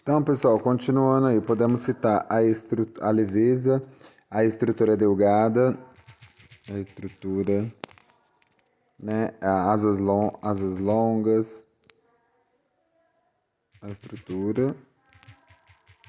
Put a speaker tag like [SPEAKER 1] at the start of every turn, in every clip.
[SPEAKER 1] Então, pessoal, continuando aí, podemos citar a leveza, a estrutura delgada, a estrutura, né? Asas longas, a estrutura,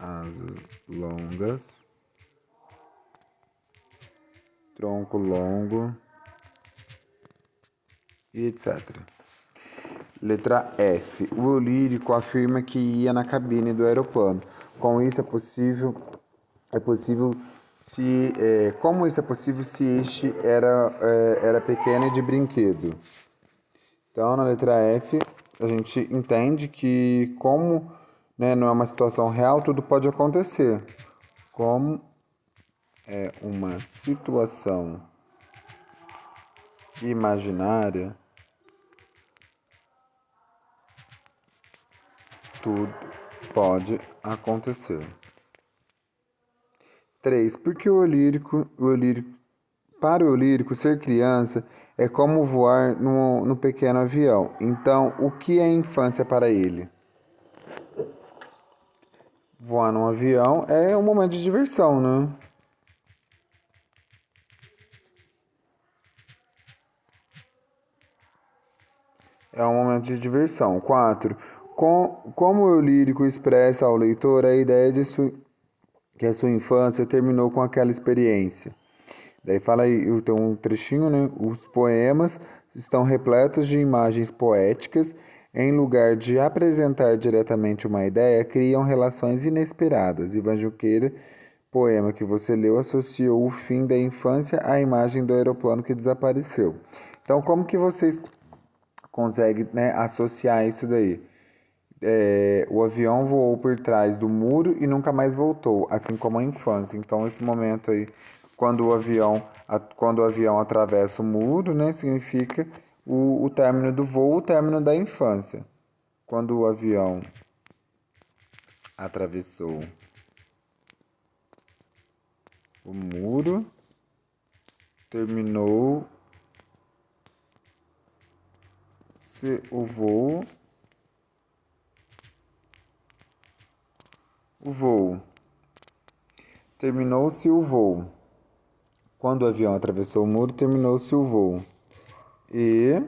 [SPEAKER 1] asas longas, tronco longo e etc. Letra F. O eu lírico afirma que ia na cabine do aeroplano. Com isso é possível se, como isso é possível se este era pequeno e de brinquedo? Então, na letra F, a gente entende que como, né, não é uma situação real, tudo pode acontecer. Como é uma situação imaginária, tudo pode acontecer. 3. Porque para o lírico, ser criança é como voar no pequeno avião. Então, o que é infância para ele? Voar num avião é um momento de diversão, né? É um momento de diversão. 4. Como o lírico expressa ao leitor a ideia que a sua infância terminou com aquela experiência. Daí fala aí, tem um trechinho, né? Os poemas estão repletos de imagens poéticas. Em lugar de apresentar diretamente uma ideia, criam relações inesperadas. Ivan Junqueira, poema que você leu, associou o fim da infância à imagem do aeroplano que desapareceu. Então, como que vocês conseguem, né, associar isso daí? O avião voou por trás do muro e nunca mais voltou, assim como a infância. Então, esse momento aí, quando o avião atravessa o muro, né, significa o término do voo, o término da infância. Quando o avião atravessou o muro, terminou o voo, o voo. Terminou-se o voo. Quando o avião atravessou o muro, terminou-se o voo. E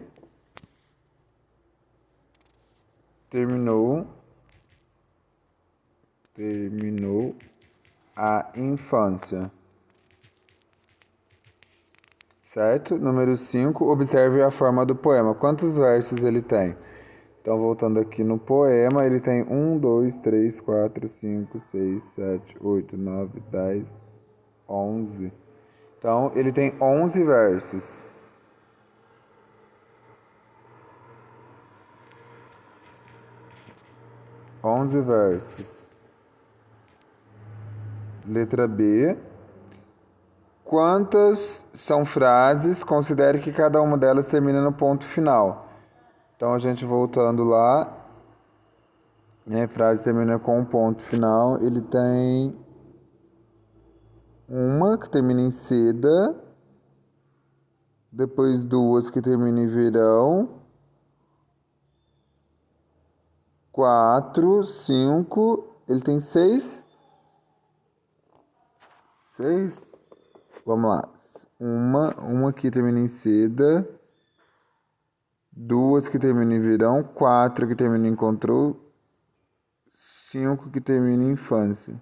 [SPEAKER 1] terminou a infância. Certo? Número 5. Observe a forma do poema. Quantos versos ele tem? Então, voltando aqui no poema, ele tem 1, 2, 3, 4, 5, 6, 7, 8, 9, 10, 11. Então, ele tem 11 versos. 11 versos. Letra B. Quantas são frases? Considere que cada uma delas termina no ponto final. Então, a gente voltando lá, né, frase termina com um ponto final. Ele tem uma que termina em seda, depois duas que terminam em verão, 4, 5, ele tem 6. 6? Vamos lá. Uma que termina em seda, duas que terminam em verão, 4 que termina em encontrou, 5 que termina em infância.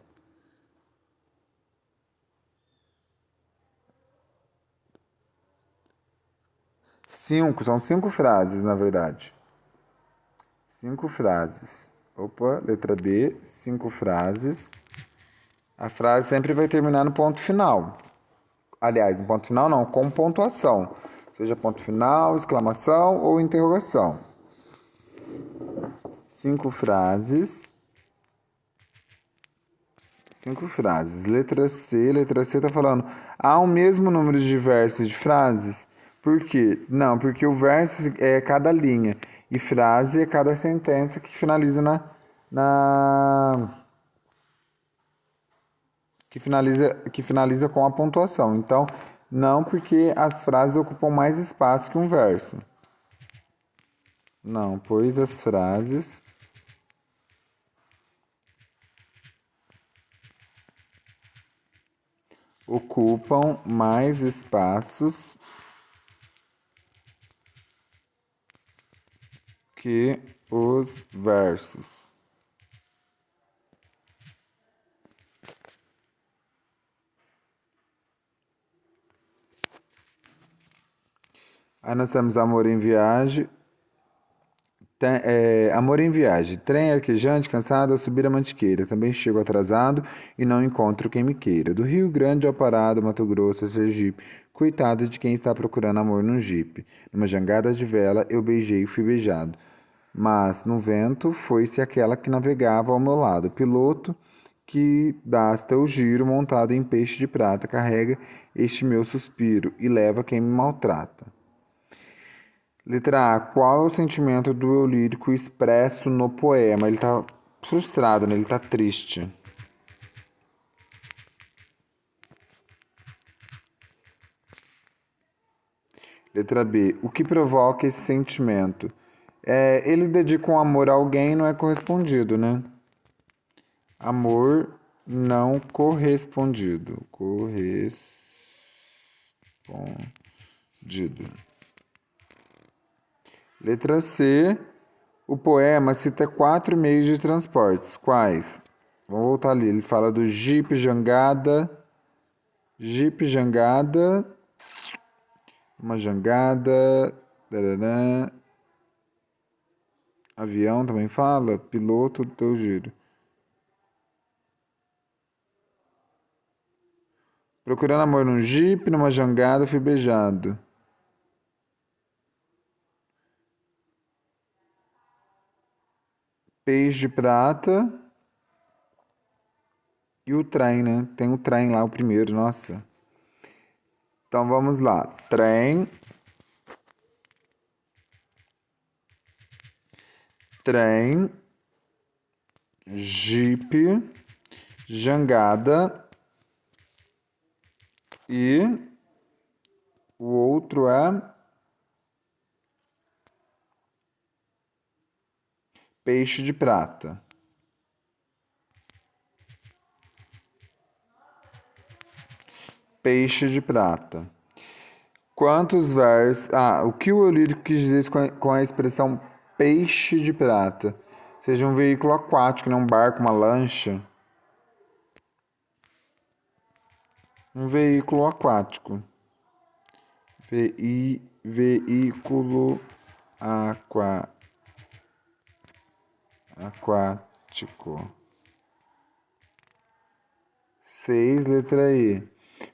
[SPEAKER 1] 5, são 5 frases, na verdade. 5 frases. Opa, letra B, 5 frases. A frase sempre vai terminar no ponto final. Aliás, no ponto final não, com pontuação. Seja ponto final, exclamação ou interrogação. 5 frases. 5 frases. Letra C. Letra C tá falando. Há o mesmo número de versos de frases? Por quê? Não, porque o verso é cada linha. E frase é cada sentença que finaliza que finaliza com a pontuação. Então, não porque as frases ocupam mais espaço que um verso. Não, pois as frases ocupam mais espaços que os versos. Aí nós temos Amor em Viagem. Amor em Viagem. Trem arquejante, cansado a subir a mantiqueira. Também chego atrasado e não encontro quem me queira. Do Rio Grande ao Pará, do Mato Grosso a Sergipe. Coitado de quem está procurando amor num jipe. Numa jangada de vela eu beijei e fui beijado. Mas no vento foi-se aquela que navegava ao meu lado. Piloto que dasta o giro montado em peixe de prata. Carrega este meu suspiro e leva quem me maltrata. Letra A. Qual é o sentimento do eu lírico expresso no poema? Ele tá frustrado, né? Ele tá triste. Letra B. O que provoca esse sentimento? Ele dedica um amor a alguém e não é correspondido, né? Amor não correspondido. Correspondido. Letra C. O poema cita 4 meios de transportes. Quais? Vamos voltar ali. Ele fala do jipe, jangada, uma jangada, tarará, avião também fala, piloto do teu giro. Procurando amor num jipe, numa jangada, fui beijado. Peixe de prata e o trem, né? Tem o trem lá, o primeiro, nossa. Então vamos lá. Trem, jipe, jangada e o outro é peixe de prata. Peixe de prata. Quantos versos. O que o eu lírico quis dizer com a expressão peixe de prata? Seja um veículo aquático, né? Um barco, uma lancha. Um veículo aquático. Veículo aquático. 6, letra E.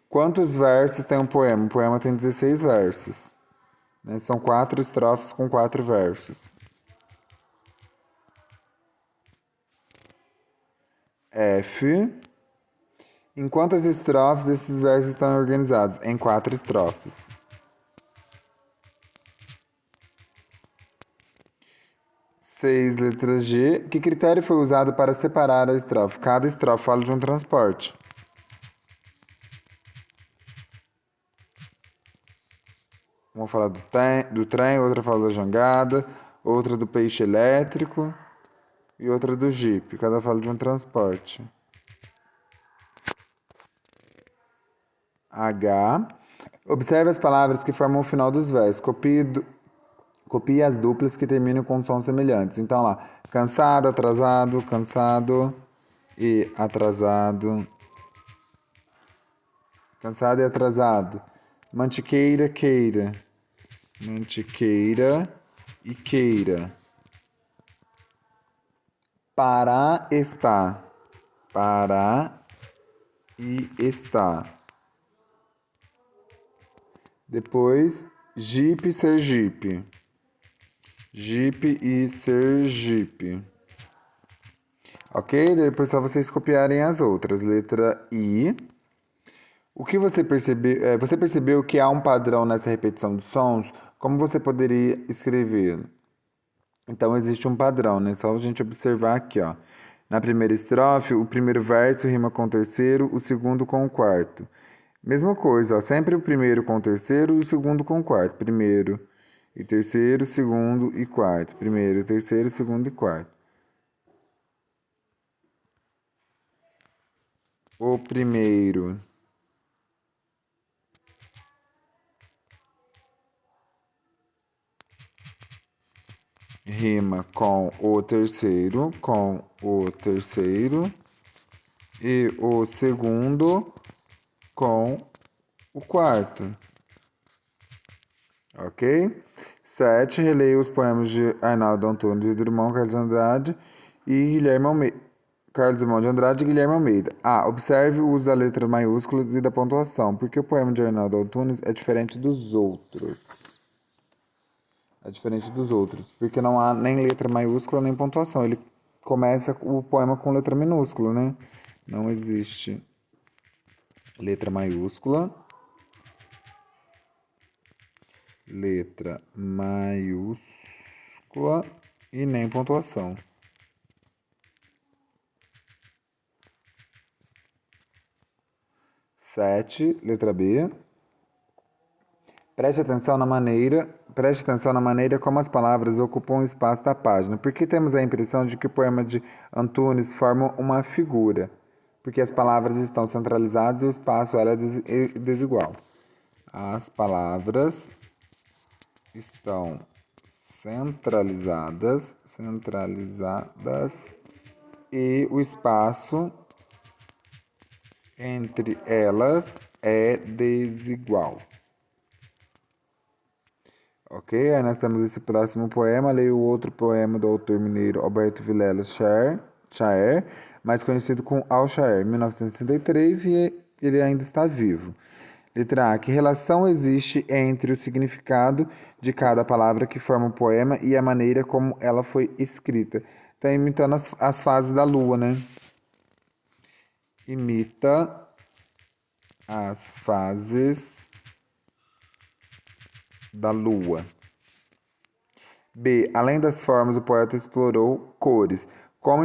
[SPEAKER 1] Quantos versos tem um poema? Um poema tem 16 versos. Né? São 4 estrofes com 4 versos. F. Em quantas estrofes esses versos estão organizados? Em 4 estrofes. 6, letra G. Que critério foi usado para separar a estrofe? Cada estrofe fala de um transporte. Uma fala do trem, outra fala da jangada, outra do peixe elétrico e outra do jipe. Cada fala de um transporte. H. Observe as palavras que formam o final dos versos. Copie as duplas que terminam com sons semelhantes. Então lá, cansado e atrasado. Cansado e atrasado. Mantiqueira, queira. Mantiqueira e queira. Pará está. Pará e está. Depois, Jipe, Sergipe. Jipe e Sergipe. Ok? Depois só vocês copiarem as outras. Letra I. O que você percebeu? Você percebeu que há um padrão nessa repetição dos sons? Como você poderia escrever? Então existe um padrão, né? Só a gente observar aqui, ó. Na primeira estrofe, o primeiro verso rima com o terceiro, o segundo com o quarto. Mesma coisa, ó. Sempre o primeiro com o terceiro e o segundo com o quarto. Primeiro e terceiro, segundo e quarto. Primeiro, terceiro, segundo e quarto. O primeiro rima com o terceiro, e o segundo com o quarto. Ok? 7. Releia os poemas de Arnaldo Antunes de Drummond, Carlos Andrade e Guilherme Almeida. Carlos Drummond de Andrade e Guilherme Almeida. A. Observe o uso da letra maiúsculas e da pontuação. Porque o poema de Arnaldo Antunes é diferente dos outros. Porque não há nem letra maiúscula nem pontuação. Ele começa o poema com letra minúscula, né? Não existe letra maiúscula e nem pontuação. 7, letra B. Preste atenção na maneira como as palavras ocupam o espaço da página. Porque temos a impressão de que o poema de Antunes forma uma figura. Porque as palavras estão centralizadas e o espaço é desigual. As palavras estão centralizadas e o espaço entre elas é desigual. Ok? Aí nós temos esse próximo poema. Leio o outro poema do autor mineiro Alberto Vilela Chaer, mais conhecido como Al-Chaer, 1963, e ele ainda está vivo. Letra A. Que relação existe entre o significado de cada palavra que forma o poema e a maneira como ela foi escrita? Está imitando as fases da lua, né? Imita as fases da lua. B. Além das formas, o poeta explorou cores. Como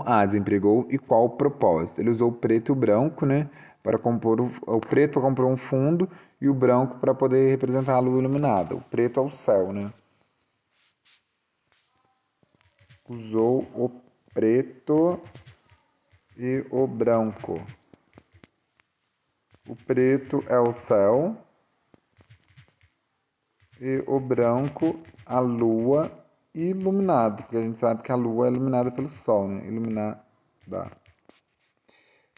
[SPEAKER 1] as empregou e qual o propósito? Ele usou o preto e o branco, né? Para compor o preto para compor um fundo e o branco para poder representar a lua iluminada. O preto é o céu, né? Usou o preto e o branco. O preto é o céu e o branco a lua iluminada, porque a gente sabe que a lua é iluminada pelo sol, né? Iluminada.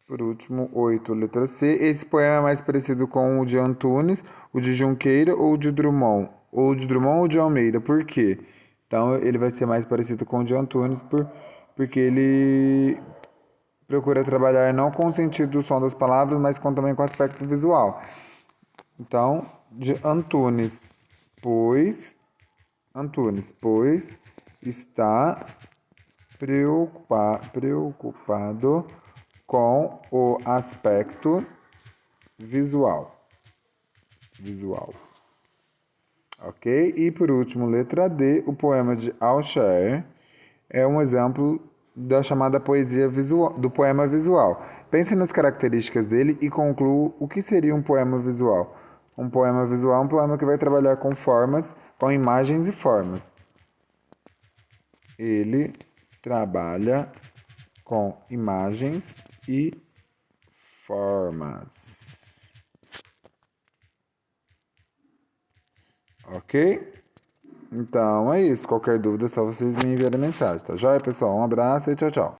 [SPEAKER 1] Por último, 8, letra C. Esse poema é mais parecido com o de Antunes, o de Junqueira ou o de Drummond? Ou de Drummond ou de Almeida? Por quê? Então, ele vai ser mais parecido com o de Antunes porque ele procura trabalhar não com o sentido do som das palavras, mas também com o aspecto visual. Então, de Antunes, pois está preocupado com o aspecto visual. Ok? E por último, letra D, o poema de Al-Chaer é um exemplo da chamada poesia visual, do poema visual. Pense nas características dele e conclua o que seria um poema visual. Um poema visual é um poema que vai trabalhar com formas, com imagens e formas. Ele trabalha com imagens e formas. Ok? Então é isso. Qualquer dúvida é só vocês me enviarem mensagem, tá joia, pessoal? Um abraço e tchau, tchau.